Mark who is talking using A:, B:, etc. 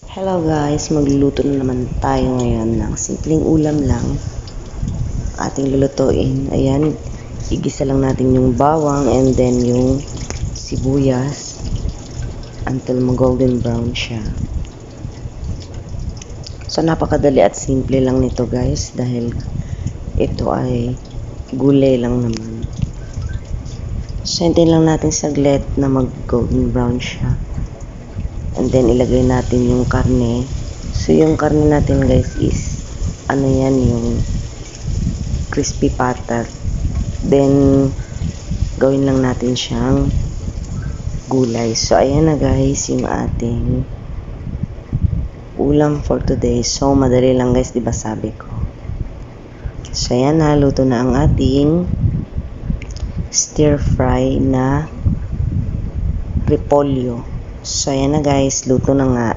A: Hello guys, magluluto na naman tayo ngayon ng simpleng ulam lang. Ating lulutuin. Ayan, igisa lang natin yung bawang and then yung sibuyas until mag-golden brown siya. So napakadali at simple lang nito guys dahil ito ay gulay lang naman. So hintayin lang natin saglit na mag-golden brown siya. And then ilagay natin yung karne. So yung karne natin guys is yung crispy patat. Then gawin lang natin siyang gulay. So ayan na guys yung ating ulam for today. So madali lang guys, 'di ba sabi ko. So ayan na, luto na ang ating stir fry na repolyo. So ayan na guys, luto na nga.